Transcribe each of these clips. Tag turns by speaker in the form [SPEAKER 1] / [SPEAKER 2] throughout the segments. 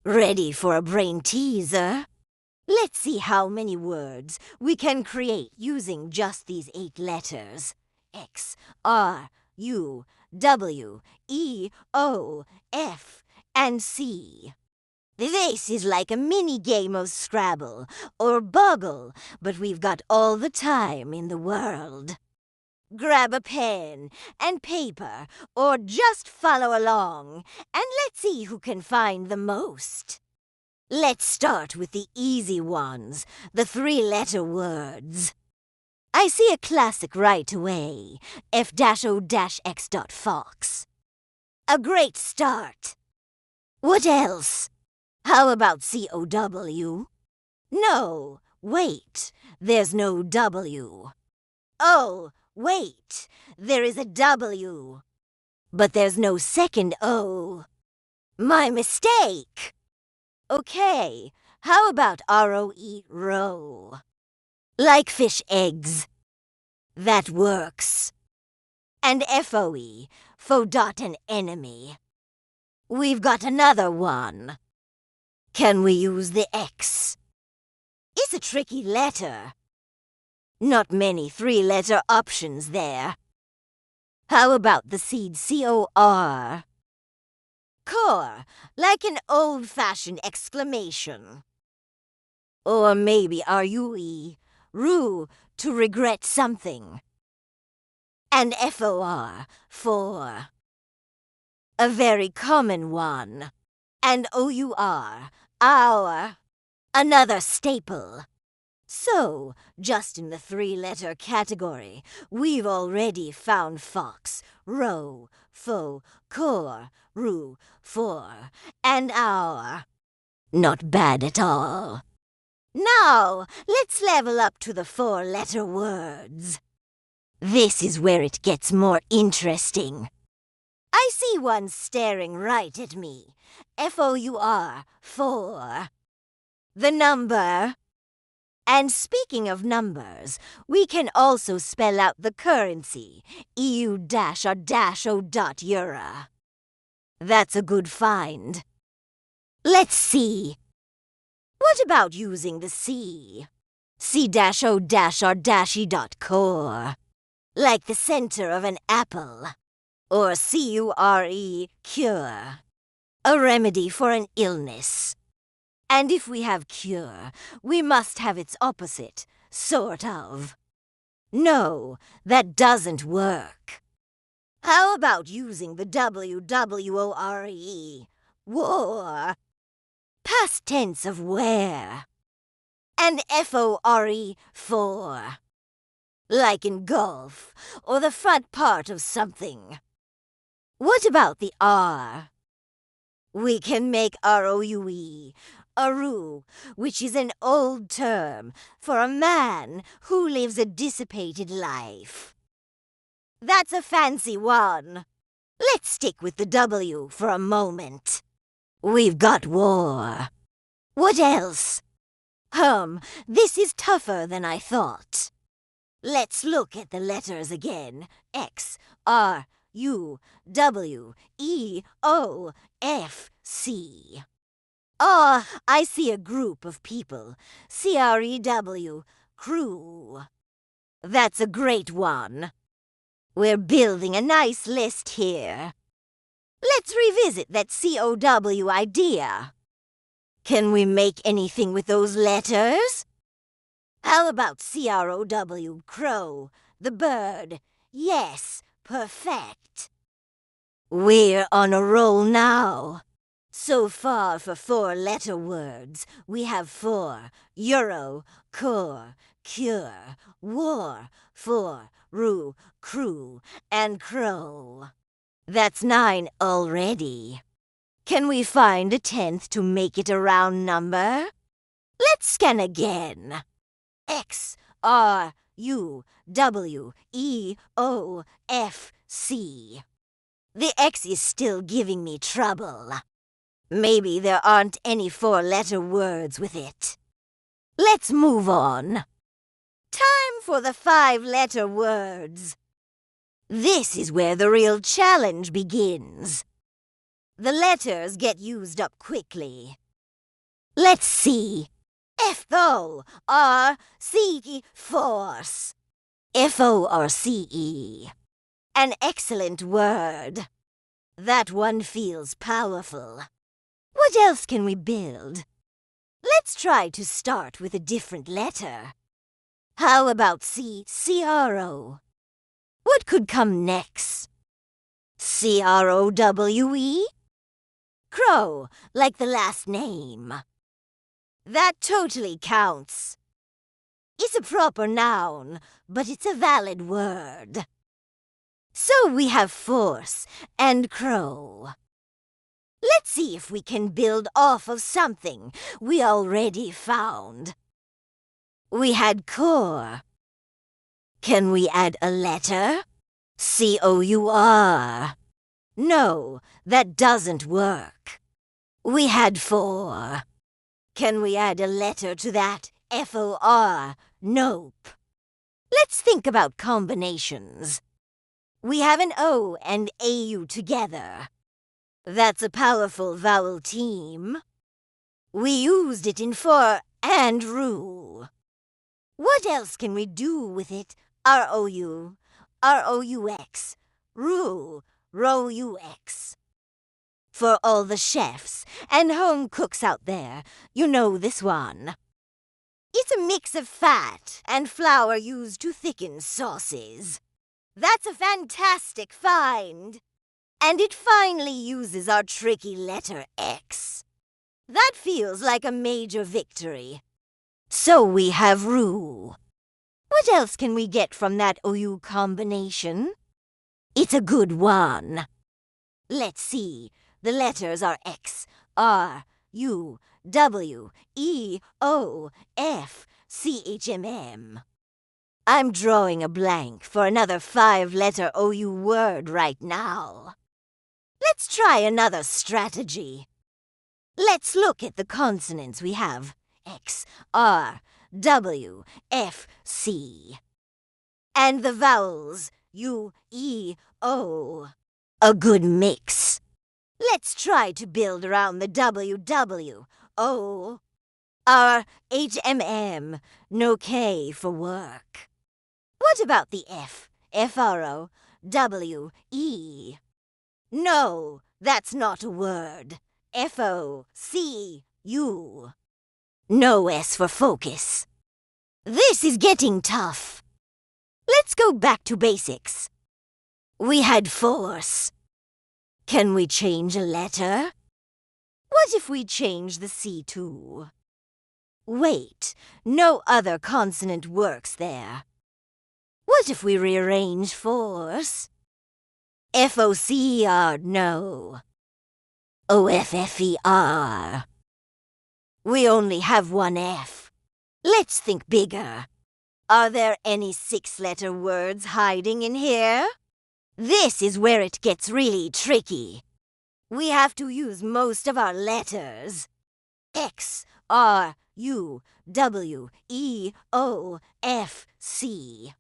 [SPEAKER 1] Ready for a brain teaser? Let's see how many words we can create using just these 8 letters. X, R, U, W, E, O, F, and C. This is like a mini game of Scrabble or Boggle, but we've got all the time in the world. Grab a pen and paper, or just follow along, and let's see who can find the most. Let's start with the easy ones, the 3-letter words. I see a classic right away, F-O-X.Fox. A great start. What else? How about C-O-W? No, wait, there's no W. Oh, wait, there is a W. But there's no second O. My mistake. Okay, how about R-O-E, row? Like fish eggs. That works. And F-O-E, faux an enemy. We've got another one. Can we use the X? It's a tricky letter. Not many 3-letter options there. How about the seed C-O-R? Core, like an old-fashioned exclamation. Or maybe R-U-E, Roux, to regret something. And F-O-R, for. A very common one. And O-U-R, our. Another staple. So, just in the 3-letter category, we've already found fox, row, faux, core, roux, for, and our. Not bad at all. Now, let's level up to the 4-letter words. This is where it gets more interesting. I see one staring right at me. F-O-U-R, for. The number. And speaking of numbers, we can also spell out the currency, EU-or-O.Euro. That's a good find. Let's see. What about using the C? C-O-R-E.core. Like the center of an apple. Or C-U-R-E, cure. A remedy for an illness. And if we have cure, we must have its opposite, sort of. No, that doesn't work. How about using the W-W-O-R-E, war? Past tense of where. And F-O-R-E, for. Like in golf, or the front part of something. What about the R? We can make R-O-U-E, a roux, which is an old term for a man who lives a dissipated life. That's a fancy one. Let's stick with the W for a moment. We've got war. What else? This is tougher than I thought. Let's look at the letters again. X, R, U, W, E, O, F, C. Oh, I see a group of people. C-R-E-W, Crowe. That's a great one. We're building a nice list here. Let's revisit that C-O-W idea. Can we make anything with those letters? How about C-R-O-W, Crowe, the bird? Yes, perfect. We're on a roll now. So far for 4-letter words, we have for, euro, core, cure, war, for, roux, crew, and crow. That's 9 already. Can we find a 10th to make it a round number? Let's scan again. X, R, U, W, E, O, F, C. The X is still giving me trouble. Maybe there aren't any 4-letter words with it. Let's move on. Time for the 5-letter words. This is where the real challenge begins. The letters get used up quickly. Let's see. F-O-R-C-E, force. F-O-R-C-E. An excellent word. That one feels powerful. What else can we build? Let's try to start with a different letter. How about C-R-O? What could come next? C-R-O-W-E? Crowe, like the last name. That totally counts. It's a proper noun, but it's a valid word. So we have force and crow. Let's see if we can build off of something we already found. We had core. Can we add a letter? C-O-U-R. No, that doesn't work. We had fore. Can we add a letter to that? F-O-R. Nope. Let's think about combinations. We have an O and AU together. That's a powerful vowel team. We used it in fore and Roux. What else can we do with it? R-O-U, R-O-U-X, Roux, Roux-U-X. For all the chefs and home cooks out there, you know this one. It's a mix of fat and flour used to thicken sauces. That's a fantastic find. And it finally uses our tricky letter X. That feels like a major victory. So we have Roux. What else can we get from that OU combination? It's a good one. Let's see. The letters are X, R, U, W, E, O, F, C, H, M, M. I'm drawing a blank for another 5-letter OU word right now. Let's try another strategy. Let's look at the consonants we have. X, R, W, F, C. And the vowels U, E, O. A good mix. Let's try to build around the W, W, O, R, H, M, M. No K for work. What about the F, F, R, O, W, E? No, that's not a word. F-O-C-U. No S for focus. This is getting tough. Let's go back to basics. We had force. Can we change a letter? What if we change the C too? Wait, no other consonant works there. What if we rearrange force? F-O-C-E-R, no. O-F-F-E-R. We only have one F. Let's think bigger. Are there any 6-letter words hiding in here? This is where it gets really tricky. We have to use most of our letters. X, R, U, W, E, O, F, C.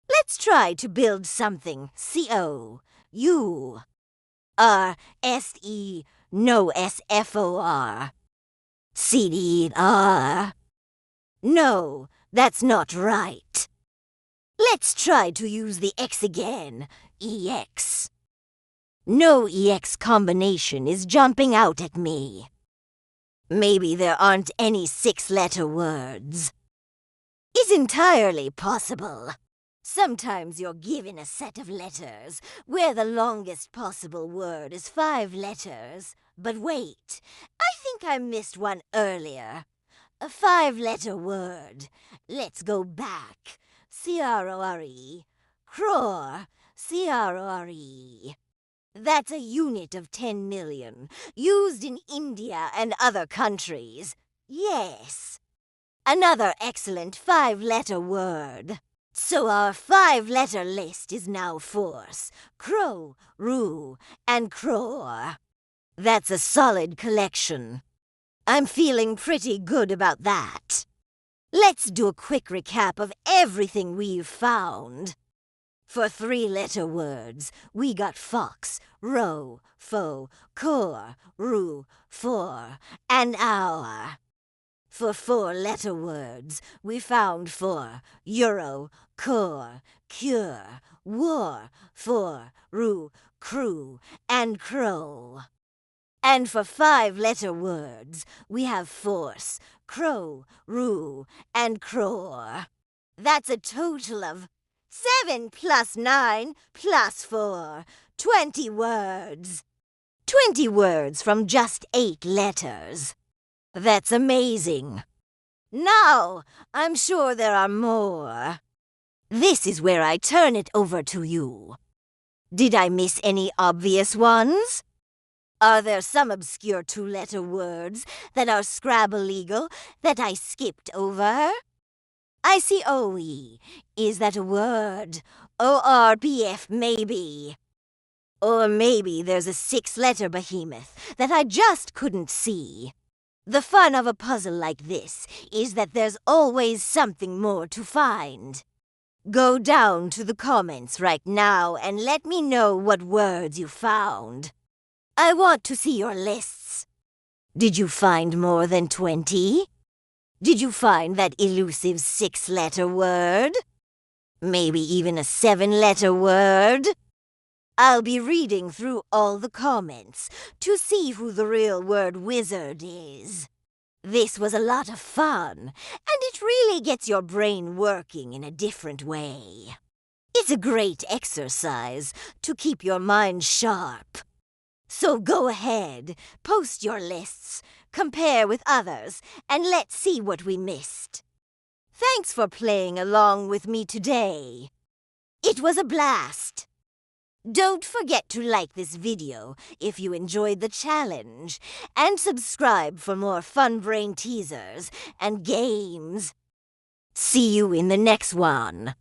[SPEAKER 1] Let's try to build something. C-O, U, R, S-E, no S-F-O-R. C-D-R. No, that's not right. Let's try to use the X again. EX. No EX combination is jumping out at me. Maybe there aren't any 6-letter words. It's entirely possible. Sometimes you're given a set of letters where the longest possible word is 5 letters. But wait, I think I missed one earlier. A 5-letter word. Let's go back. C-R-O-R-E. Crore. C-R-O-R-E. That's a unit of 10 million, used in India and other countries. Yes. Another excellent 5-letter word. So our 5-letter list is now force, Crowe, Roux, and Crore. That's a solid collection. I'm feeling pretty good about that. Let's do a quick recap of everything we've found. For 3-letter words, we got fox, row, foe, core, roux, fore, and hour. For 4-letter words, we found Fore, Euro, Core, Cure, War, Fore, Roux, Crewe, and Crowe. And for 5-letter words, we have Force, Crowe, Roux, and Crore. That's a total of 7 plus 9 plus 4, 20 words. 20 words from just 8 letters. That's amazing. Now, I'm sure there are more. This is where I turn it over to you. Did I miss any obvious ones? Are there some obscure 2-letter words that are Scrabble legal that I skipped over? I see OE. Is that a word? ORBF maybe. Or maybe there's a 6-letter behemoth that I just couldn't see. The fun of a puzzle like this is that there's always something more to find. Go down to the comments right now and let me know what words you found. I want to see your lists. Did you find more than 20? Did you find that elusive 6-letter word? Maybe even a 7-letter word? I'll be reading through all the comments to see who the real word wizard is. This was a lot of fun, and it really gets your brain working in a different way. It's a great exercise to keep your mind sharp. So go ahead, post your lists, compare with others, and let's see what we missed. Thanks for playing along with me today. It was a blast. Don't forget to like this video if you enjoyed the challenge, and subscribe for more fun brain teasers and games. See you in the next one.